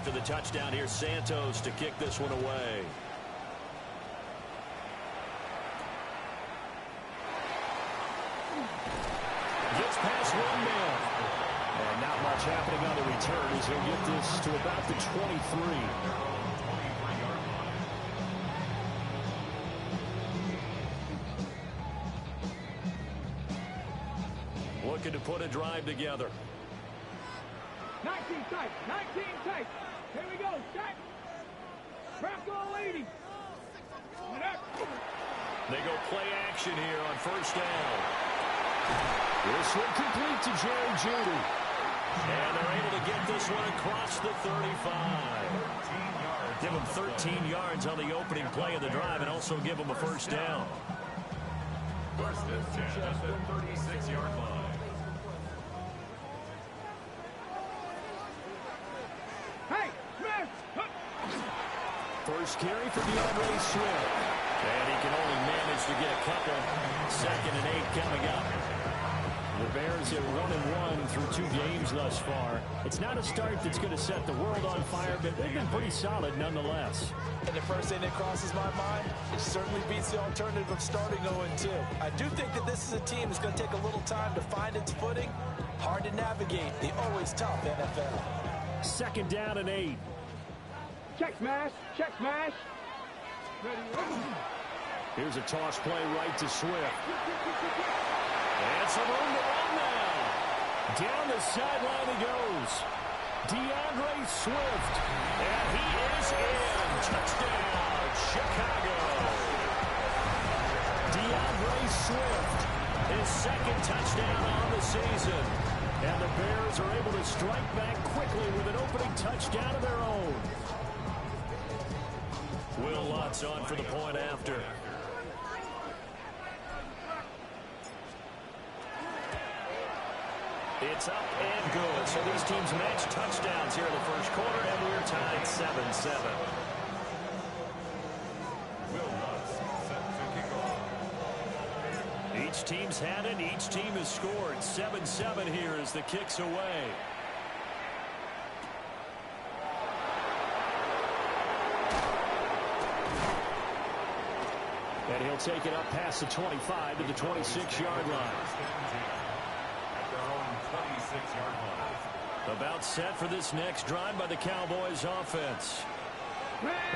after the touchdown. Here's Santos to kick this one away. Gets past one man. And not much happening on the return as he'll get this to about the 23. Looking to put a drive together. 19 tight, 19 tight. Here we go, set. Bronco 80. They go play action here on first down. This one complete to Jerry Jeudy. And they're able to get this one across the 35. Give them 13 yards on the opening play of the drive and also give them a first down. First and 10 at the 36-yard line. First carry for DeAndre Swift. And he can only manage to get a couple. 2nd and 8 coming up. The Bears are 1-1 through 2 games thus far. It's not a start that's going to set the world on fire, but they've been pretty solid nonetheless. And the first thing that crosses my mind, it certainly beats the alternative of starting 0-2. I do think that this is a team that's going to take a little time to find its footing. Hard to navigate the always tough NFL. 2nd down and 8. Check smash, check smash. Here's a toss play right to Swift. And some room to run now. Down the sideline he goes. DeAndre Swift. And he is in. Touchdown, Chicago. DeAndre Swift, his 2nd touchdown on the season. And the Bears are able to strike back quickly with an opening touchdown of their own. Will Lutz on for the point after. It's up and good. So these teams match touchdowns here in the first quarter, and we're tied 7-7. Will Lutz set to kick off. Each team's had it. Each team has scored. 7-7 here as the kick's away. And he'll take it up past the 25 to the 26-yard line. At their own 26-yard line. About set for this next drive by the Cowboys offense.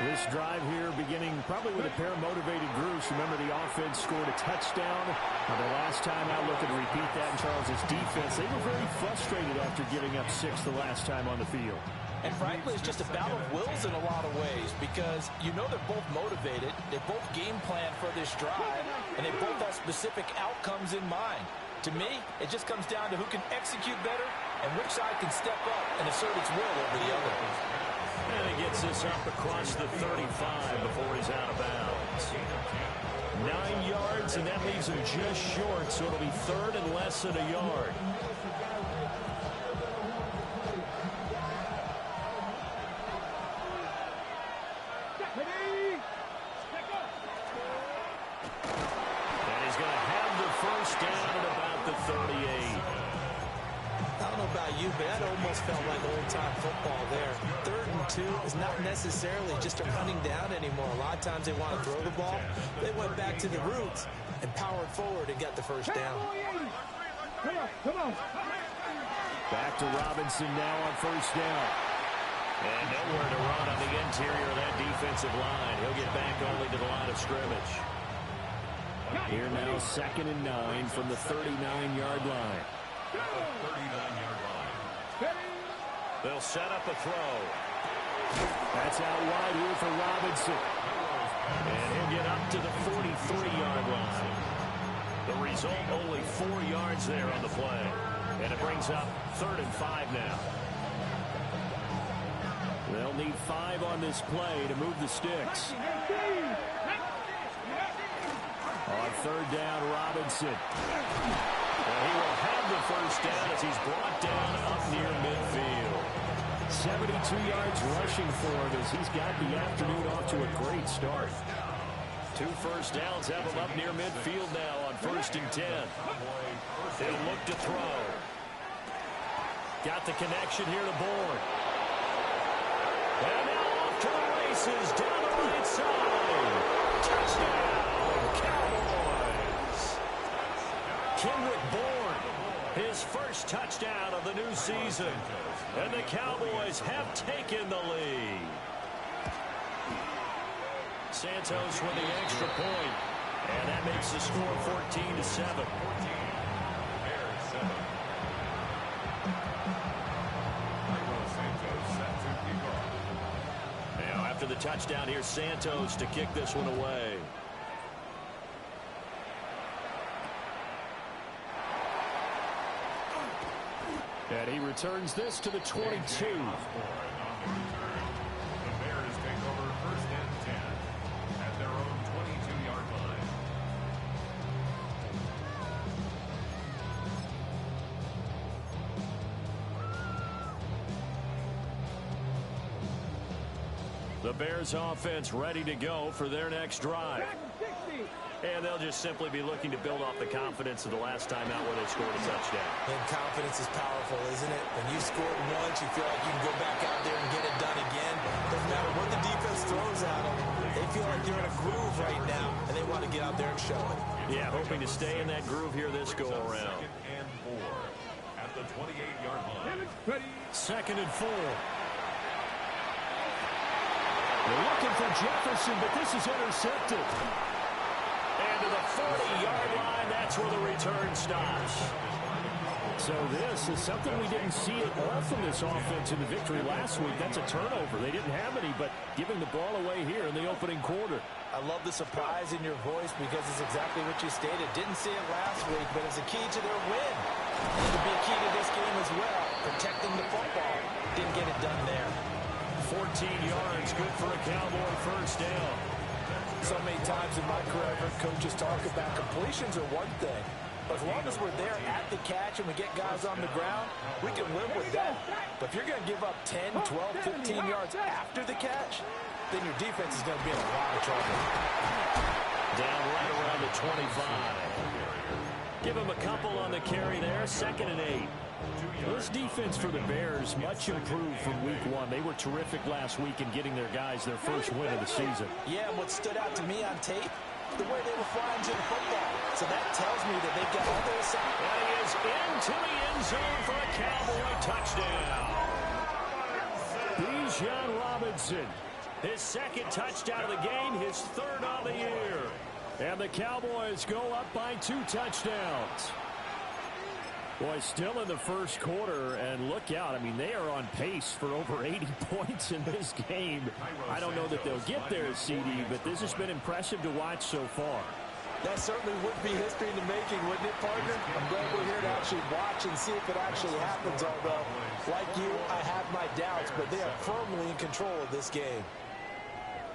This drive here beginning probably with a pair of motivated groups. Remember, the offense scored a touchdown. The last time out, looking to repeat that in Charles' defense. They were very frustrated after giving up 6 the last time on the field. And frankly, it's just a battle of wills in a lot of ways because you know they're both motivated, they both game plan for this drive, and they both have specific outcomes in mind. To me, it just comes down to who can execute better and which side can step up and assert its will over the other. And he gets this up across the 35 before he's out of bounds. 9 yards, and that leaves him just short, so it'll be 3rd and less than a yard. And he's going to have the first down at about the 38. I don't know about you, but that almost felt like old-time football there. 3rd and 2 is not necessarily just a running down anymore. A lot of times they want to throw the ball. They went back to the roots and powered forward and got the first down. Come on, come on. Back to Robinson now on first down. And nowhere to run on the interior of that defensive line. He'll get back only to the line of scrimmage. Here now, 2nd and 9 from the 39-yard line. 39-yard line. They'll set up a throw. That's out wide here for Robinson. And he'll get up to the 43-yard line. The result, only 4 yards there on the play. And it brings up 3rd and 5 now. They'll need 5 on this play to move the sticks. On 3rd down, Robinson. And he will have the first down as he's brought down up near midfield. 72 yards rushing for him as he's got the afternoon off to a great start. 2 first downs have him up near midfield now on 1st and 10. They'll look to throw. Got the connection here to Bourne. And now off to the races down the right side. Touchdown, Cowboys. Kendrick Bourne, his first touchdown of the new season. And the Cowboys have taken the lead. Santos with the extra point. And that makes the score 14-7. Now after the touchdown, here's Santos to kick this one away. And he returns this to the 22. The Bears take over 1st and 10 at their own 22-yard line. The Bears offense ready to go for their next drive. And they'll just simply be looking to build off the confidence of the last time out where they scored a touchdown. And confidence is powerful, isn't it? When you scored once, you feel like you can go back out there and get it done again. Doesn't matter what the defense throws at them. They feel like they're in a groove right now, and they want to get out there and show it. Yeah, hoping to stay in that groove here this go-around. 2nd and 4 at the 28-yard line. 2nd and 4. They're looking for Jefferson, but this is intercepted. And to the 40-yard line, that's where the return stops. So this is something we didn't see at all from this offense in the victory last week. That's a turnover. They didn't have any, but giving the ball away here in the opening quarter. I love the surprise in your voice because it's exactly what you stated. Didn't see it last week, but it's a key to their win. And it'll be a key to this game as well, protecting the football. Didn't get it done there. 14 yards, good for a Cowboy first down. So many times in my career, I've heard coaches talk about completions are one thing. But as long as we're there at the catch and we get guys on the ground, we can live with that. But if you're going to give up 10, 12, 15 yards after the catch, then your defense is going to be in a lot of trouble. Down right around the 25. Give him a couple on the carry there. 2nd and 8. This defense for the Bears, much improved from week 1. They were terrific last week in getting their guys their first win of the season. Yeah, what stood out to me on tape, the way they were flying to the football. So that tells me that they've got all their assignments. And he is into the end zone for a Cowboy touchdown. Bijan Robinson, his 2nd touchdown of the game, his 3rd on the year. And the Cowboys go up by 2 touchdowns. Boy, still in the first quarter, and look out. I mean, they are on pace for over 80 points in this game. I don't know that they'll get there, CD, but this has been impressive to watch so far. That certainly would be history in the making, wouldn't it, partner? I'm glad we're here to actually watch and see if it actually happens, although, like you, I have my doubts, but they are firmly in control of this game.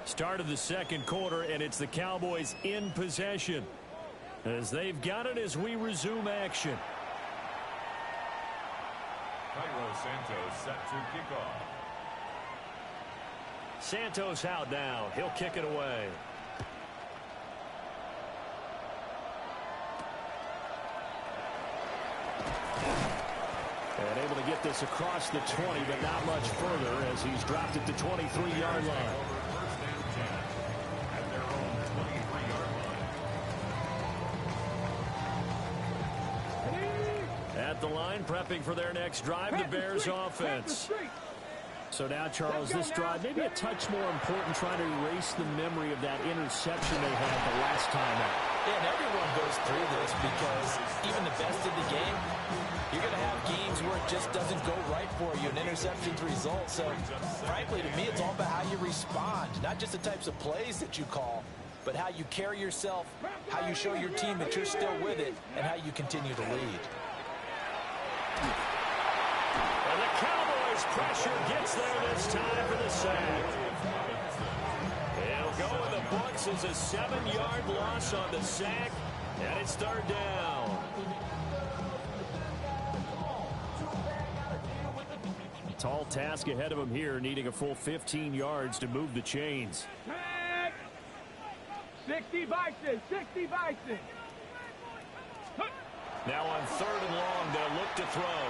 Start of the 2nd quarter, and it's the Cowboys in possession as they've got it as we resume action. Cairo Santos set to kick off. Santos out now. He'll kick it away. And able to get this across the 20, but not much further as he's dropped it to 23-yard line. First and 10 at their own 23-yard line. At the line, prepping for their next drive, the Bears offense. So now, Charles, this drive maybe a touch more important, trying to erase the memory of that interception they had the last time out. Yeah, and everyone goes through this because even the best in the game, you're going to have games where it just doesn't go right for you, and interceptions result. So, frankly, to me, it's all about how you respond, not just the types of plays that you call, but how you carry yourself, how you show your team that you're still with it, and how you continue to lead. And the Cowboys' pressure gets there this time for the sack. He'll go in the books as a 7-yard loss on the sack, and it's 3rd down. Tall task ahead of him here, needing a full 15 yards to move the chains. 60 Bison, 60 Bison. Now on 3rd and long, they'll look to throw.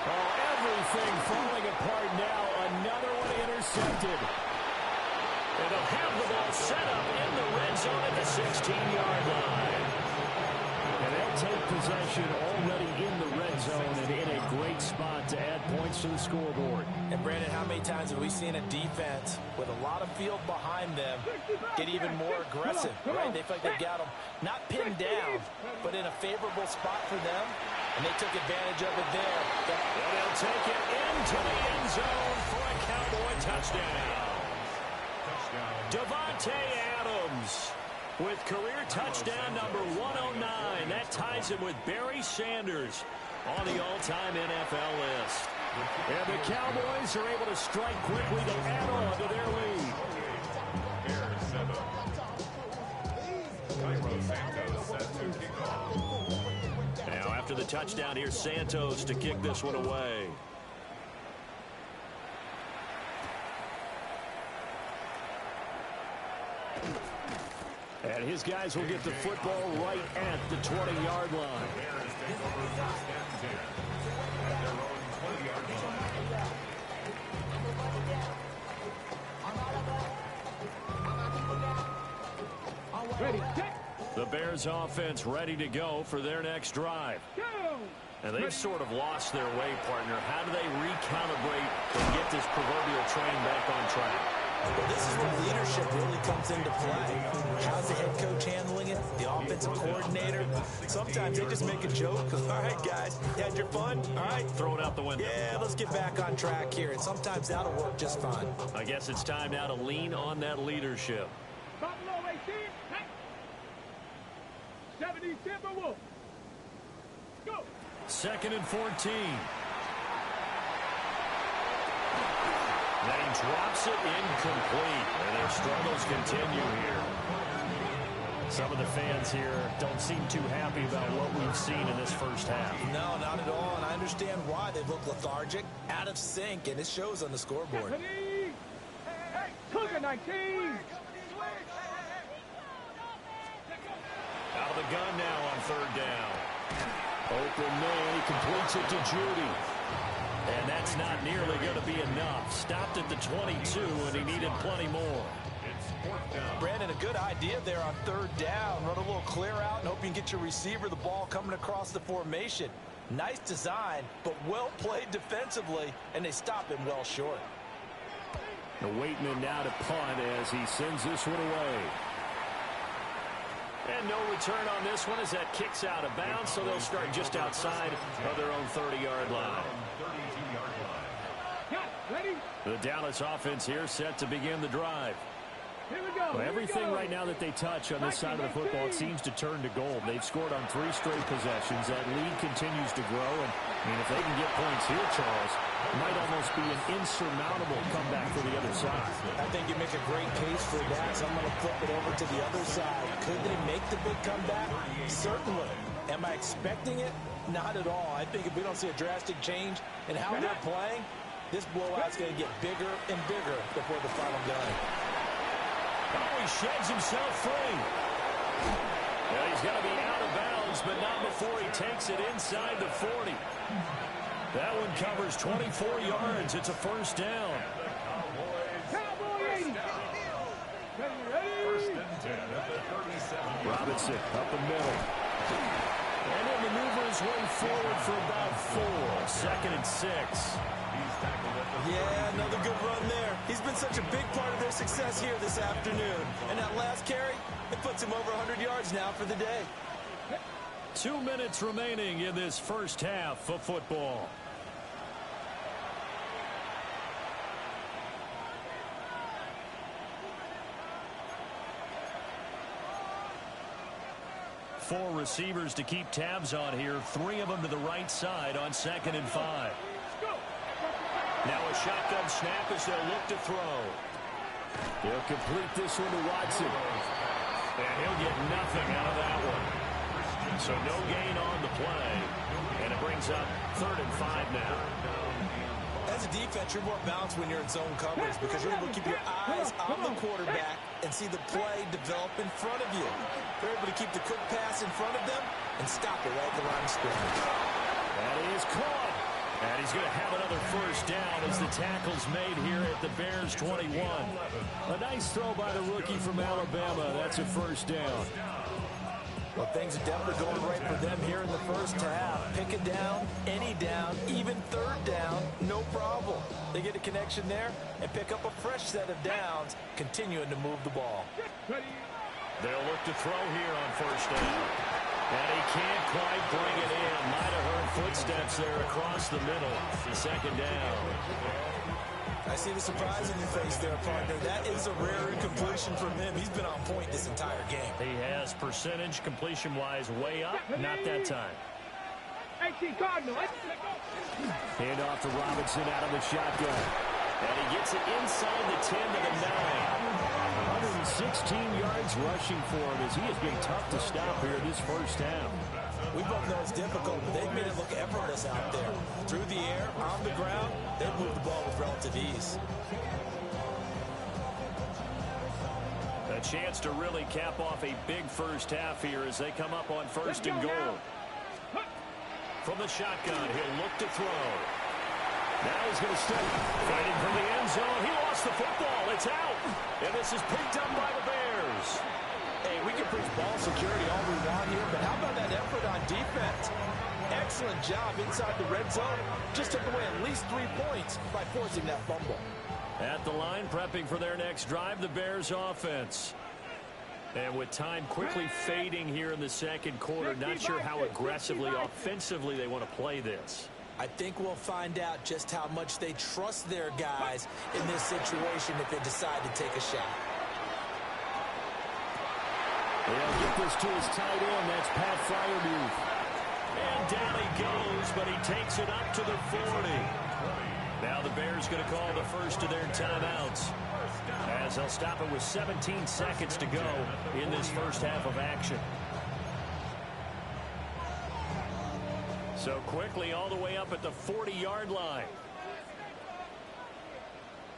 Oh, every Everything falling apart now. Another one intercepted. And they'll have the ball set up in the red zone at the 16-yard line. And they'll take possession already in the red zone and in a great spot to add points to the scoreboard. And Brandon, how many times have we seen a defense with a lot of field behind them get even more aggressive, right? They feel like they've got them not pinned down, but in a favorable spot for them, and they took advantage of it there. And they'll take it into the end zone for a Cowboy touchdown. Davante Adams with career touchdown number 109. That ties him with Barry Sanders on the all-time NFL list. And the Cowboys are able to strike quickly to add on to their lead. Bears 7. Cairo Santos set to kick off. Now after the touchdown, here's Santos to kick this one away. And his guys will get the football right at the 20-yard line. Bears take over first and 10 at their own 20-yard line. Ready, set, The Bears offense ready to go for their next drive. go! And they've sort of lost their way, partner. How do they recalibrate and get this proverbial train back on track? Well, this is where leadership really comes into play. How's the head coach handling it? The offensive coordinator? Sometimes they just make a joke. All right, guys, you had your fun? All right. Throw it out the window. Yeah, let's get back on track here. And sometimes that'll work just fine. I guess it's time now to lean on that leadership. Buffalo 18, hey! 70 Timberwolves. Go! 2nd and 14. Then he drops it incomplete. And their struggles continue here. Some of the fans here don't seem too happy about what we've seen in this first half. No, not at all. And I understand why. They look lethargic, out of sync, and it shows on the scoreboard. Hey, Cougar 19! Out of the gun now on 3rd down. Open man, he completes it to Judy. And that's not nearly going to be enough. Stopped at the 22, and he needed plenty more. Brandon, a good idea there on 3rd down. Run a little clear out and hope you can get your receiver the ball coming across the formation. Nice design, but well played defensively, and they stop him well short. The Waitman now to punt as he sends this one away. And no return on this one as that kicks out of bounds, so they'll start just outside of their own 30-yard line. Ready? The Dallas offense here set to begin the drive. Here we go. Well, everything right now that they touch on this side of the football, it seems to turn to gold. They've scored on 3 straight possessions. That lead continues to grow. And, I mean, if they can get points here, Charles, it might almost be an insurmountable comeback for the other side. I think you make a great case for that, so I'm going to flip it over to the other side. Could they make the big comeback? Certainly. Am I expecting it? Not at all. I think if we don't see a drastic change in how they're playing, this blowout's going to get bigger and bigger before the final gun. Oh, he sheds himself free. Well, he's going to be out of bounds, but not before he takes it inside the 40. That one covers 24 yards. It's a 1st down. Cowboy 80. Ready? Robinson up the middle. And he'll maneuver his way forward for about 4. 2nd and 6. Yeah, another good run there. He's been such a big part of their success here this afternoon. And that last carry, it puts him over 100 yards now for the day. 2 minutes remaining in this first half of football. Four receivers to keep tabs on here. 3 of them to the right side on 2nd and 5. Now a shotgun snap as they'll look to throw. He'll complete this one to Watson. And he'll get nothing out of that one. So no gain on the play. And it brings up 3rd and 5 now. As a defense, you're more balanced when you're in zone coverage because you're able to keep your eyes on the quarterback and see the play develop in front of you. They're able to keep the quick pass in front of them and stop it right at the line of scrimmage. That is caught. And he's going to have another first down as the tackle's made here at the Bears 21. A nice throw by the rookie from Alabama. That's a first down. Well, things are definitely going right for them here in the first half. Pick it down, any down, even third down, no problem. They get a connection there and pick up a fresh set of downs, continuing to move the ball. They'll look to throw here on first down. And he can't quite bring it in. Might have heard footsteps there across the middle. Second down. I see the surprise in your face there, partner. That is a rare incompletion from him. He's been on point this entire game. He has percentage completion-wise way up. Not that time. Hand off to Robinson out of the shotgun. And he gets it inside the 10 to the 9. 116 yards rushing for him as he has been tough to stop here this first half. We both know it's difficult, but they've made it look effortless out there. Through the air, on the ground, they've moved the ball with relative ease. A chance to really cap off a big first half here as they come up on first and goal. From the shotgun, he'll look to throw. Now he's going to step, fighting for the end zone. He lost the football. It's out. And this is picked up by the Bears. Hey, we can preach ball security all we want here, but how about that effort on defense? Excellent job inside the red zone. Just took away at least 3 points by forcing that fumble. At the line, prepping for their next drive, the Bears offense. And with time quickly fading here in the second quarter, not sure how aggressively, offensively they want to play this. I think we'll find out just how much they trust their guys in this situation if they decide to take a shot. They'll get this to his tight end. That's Pat Freiermuth. And down he goes, but he takes it up to the 40. Now the Bears going to call the first of their timeouts, as they'll stop it with 17 seconds to go in this first half of action. So quickly all the way up at the 40-yard line.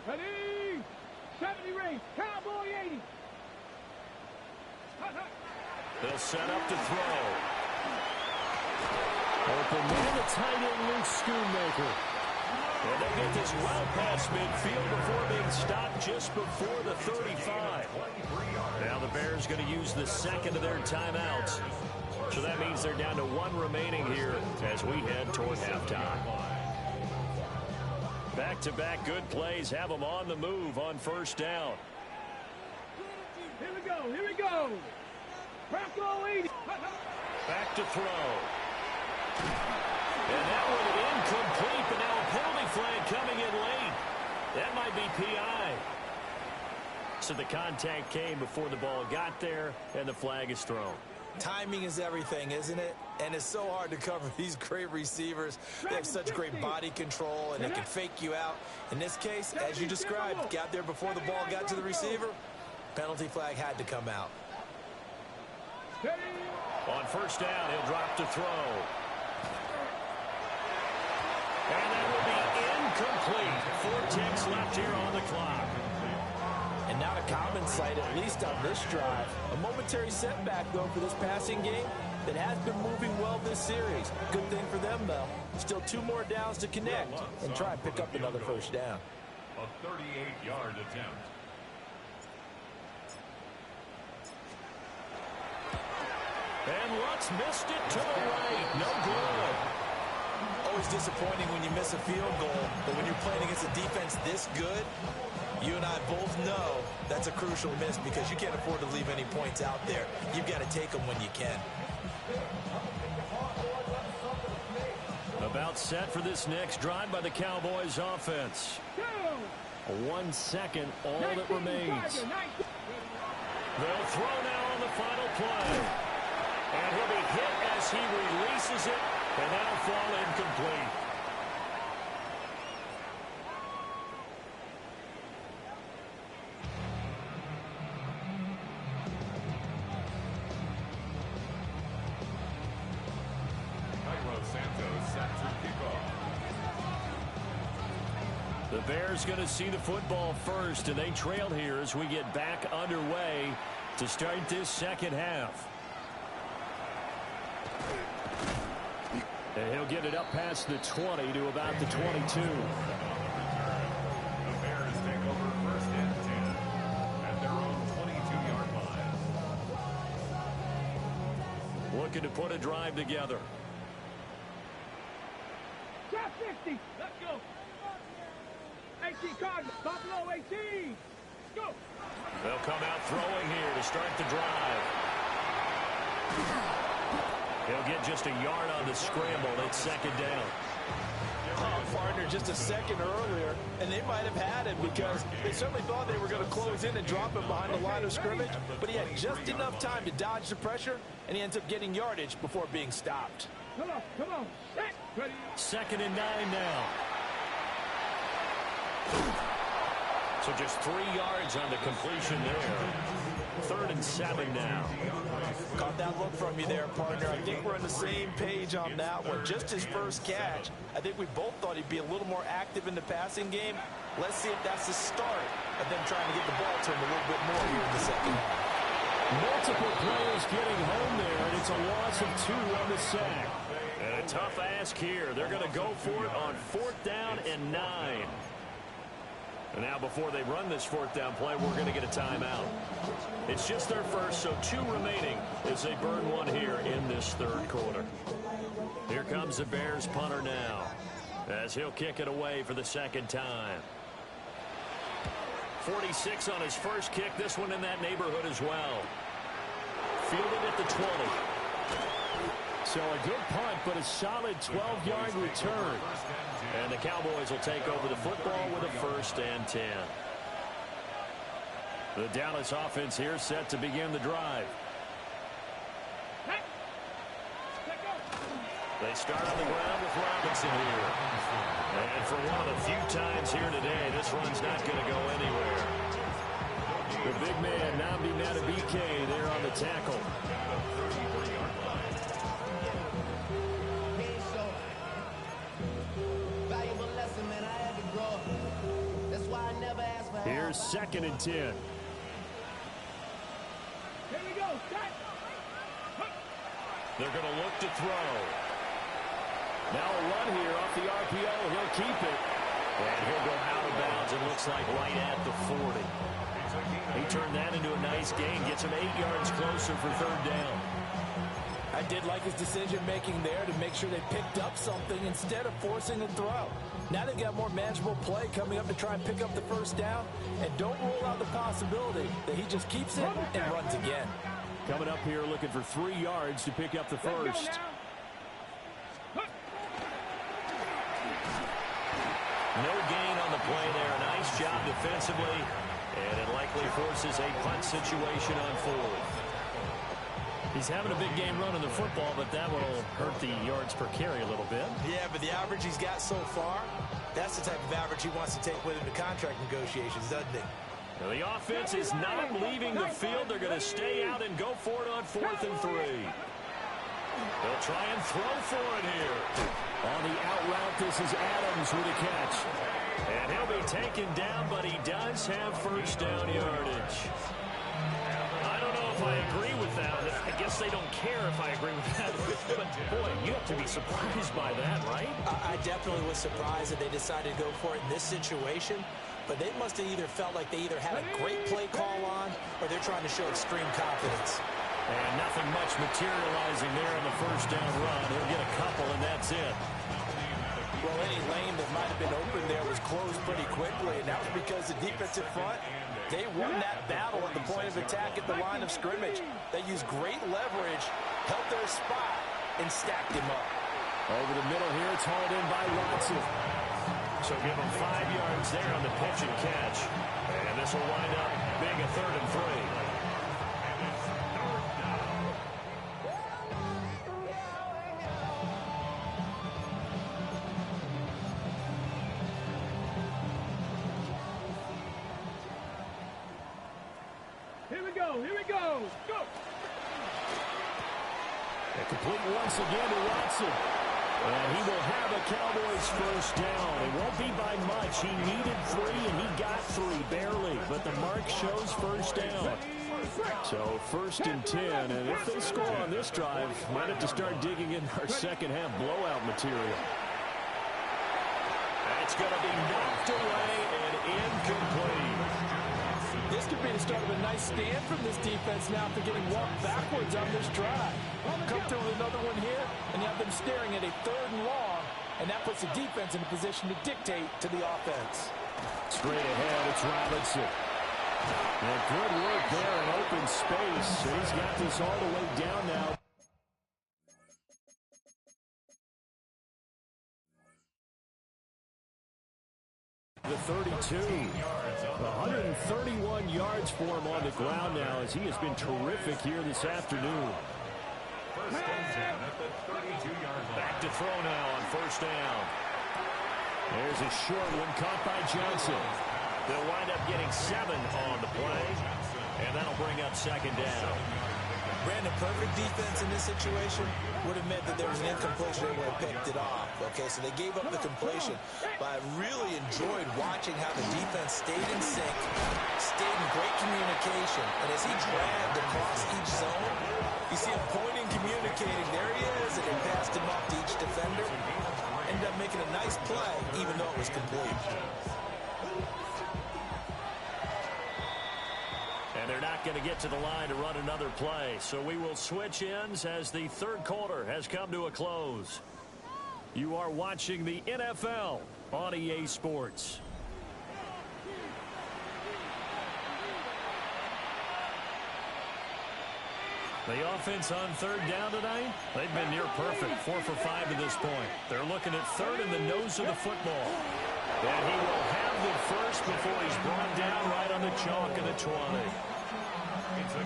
Ready? 70 range. Cowboy 80. They'll set up to throw. Open man, the tight end, Luke Schoonmaker. And they get this well past midfield before being stopped just before the 35. Now the Bears going to use the second of their timeouts. So that means they're down to 1 remaining here as we head toward halftime. Back-to-back good plays have them on the move on first down. Here we go. Here we go. Bronco 80. Back to throw. And that one incomplete, but now a penalty flag coming in late. That might be PI. So the contact came before the ball got there, and the flag is thrown. Timing is everything, isn't it? And it's so hard to cover these great receivers. They have such great body control, and they can fake you out. In this case, as you described, got there before the ball got to the receiver. Penalty flag had to come out. On first down, he'll drop to throw. And that will be incomplete. 4 ticks left here on the clock. And not a common sight, at least on this drive. A momentary setback, though, for this passing game that has been moving well this series. Good thing for them, though. Still 2 more downs to connect and try and pick up another first down. A 38-yard attempt. And Lutz missed it to the right. No good. Always disappointing when you miss a field goal, but when you're playing against a defense this good, you and I both know that's a crucial miss because you can't afford to leave any points out there. You've got to take them when you can. About set for this next drive by the Cowboys offense. 1 second, all that remains. They'll throw now on the final play. And he'll be hit as he releases it, and that'll fall incomplete. The Bears going to see the football first, and they trail here as we get back underway to start this second half. And he'll get it up past the 20 to about the 22. The Bears take over first and 10 at their own 22-yard line. Looking to put a drive together. Shot 50. Let's go. 18 Cardinals. Buffalo 18. Go. They'll come out throwing here to start the drive. He'll get just a yard on the scramble. It's second down. Oh, partner, just a second earlier, and they might have had it because they certainly thought they were going to close in and drop him behind the line of scrimmage, but he had just enough time to dodge the pressure, and he ends up getting yardage before being stopped. Come on. Come on. Set. Ready. Second and 9 now. So just 3 yards on the completion there. Third and 7 now. Caught that look from you there, partner. I think we're on the same page on that one. Just his first catch. I think we both thought he'd be a little more active in the passing game. Let's see if that's the start of them trying to get the ball to him a little bit more here in the second half. Multiple players getting home there, and it's a loss of 2 on the sack. And a tough ask here. They're going to go for it on 4th down and 9. And now before they run this 4th down play, we're going to get a timeout. It's just their first, so 2 remaining as they burn one here in this third quarter. Here comes the Bears punter now as he'll kick it away for the second time. 46 on his first kick. This one in that neighborhood as well. Fielded at the 20. So a good punt, but a solid 12-yard return. And the Cowboys will take over the football with a first and 10. The Dallas offense here set to begin the drive. They start on the ground with Robinson here. And for one of the few times here today, this run's not going to go anywhere. The big man, Nnamdi Madubuike, there on the tackle. Here's second and 10. Here we go. Set. They're going to look to throw. Now a run here off the RPO. He'll keep it. And he'll go out of bounds. It looks like right at the 40. He turned that into a nice gain. Gets him 8 yards closer for third down. I did like his decision-making there to make sure they picked up something instead of forcing a throw. Now they've got more manageable play coming up to try and pick up the first down. And don't rule out the possibility that he just keeps it and runs again. Coming up here looking for 3 yards to pick up the first. No gain on the play there. Nice job defensively. And it likely forces a punt situation on 4th. He's having a big game running the football, but that will hurt the yards per carry a little bit. Yeah, but the average he's got so far, that's the type of average he wants to take with him to contract negotiations, doesn't he? Now the offense is not leaving the field. They're going to stay out and go for it on 4th and 3. They'll try and throw for it here. On the out route, this is Adams with a catch. And he'll be taken down, but he does have first down yardage. I don't know if I agree with that. I guess they don't care if I agree with that. But, boy, you have to be surprised by that, right? I definitely was surprised that they decided to go for it in this situation. But they must have either felt like they either had a great play call on or they're trying to show extreme confidence. And nothing much materializing there on the first down run. He'll get a couple, and that's it. Well, any lane that might have been open there was closed pretty quickly, and that was because the defensive front, they won that battle at the point of attack at the line of scrimmage. They used great leverage, held their spot, and stacked him up. Over the middle here, it's hauled in by Watson. So give him 5 yards there on the pitch and catch. And this will wind up being a 3rd and 3. Here we go. Here we go. Go. Complete once again to Watson. And he will have a Cowboys first down. It won't be by much. He needed 3, and he got 3, barely. But the mark shows first down. So 1st and 10, and if they score on this drive, might have to start digging in our second half blowout material. That's going to be knocked away and incomplete. This could be the start of a nice stand from this defense now after getting walked backwards on this drive. Come through with another one here, and you have them staring at a 3rd and long, and that puts the defense in a position to dictate to the offense. Straight ahead, it's Robinson. And good work there in open space. He's got this all the way down now. The 32. 131 yards for him on the ground now as he has been terrific here this afternoon. First and 10 at the 32-yard line. Back to throw now on 1st down. There's a short one caught by Johnson. They'll wind up getting 7 on the play, and that'll bring up 2nd down. Brandon, perfect defense in this situation would have meant that there was an incompletion. They would have picked it off. Okay, so they gave up the completion. But I really enjoyed watching how the defense stayed in sync, stayed in great communication. And as he dragged across each zone, you see him pointing, communicating. There he is, and they passed him off to each defender. Ended up making a nice play, even though it was complete. And they're not going to get to the line to run another play. So we will switch ends as the 3rd quarter has come to a close. You are watching the NFL on EA Sports. The offense on 3rd down tonight, they've been near perfect, 4 for 5 to this point. They're looking at 3rd in the nose of the football. And he will have the first before he's brought down right on the chalk of the 20.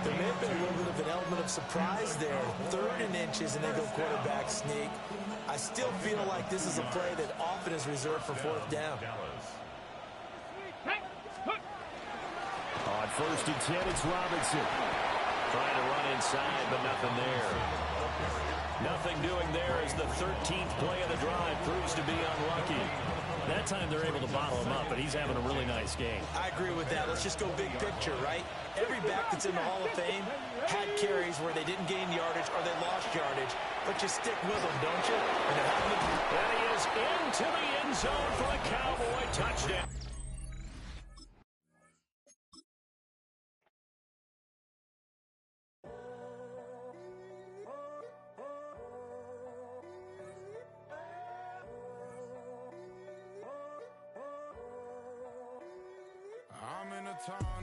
There may have been a little bit of an element of surprise there. 3rd and inches, and they go quarterback sneak. I still feel like this is a play that often is reserved for 4th down. On 1st and 10, it's Robinson. Trying to run inside, but nothing there. Nothing doing there as the 13th play of the drive proves to be unlucky. That time they're able to bottle him up, but he's having a really nice game. I agree with that. Let's just go big picture, right? Every back that's in the Hall of Fame had carries where they didn't gain yardage or they lost yardage, but you stick with them, don't you? And he is into the end zone for a Cowboy touchdown. I'm in a time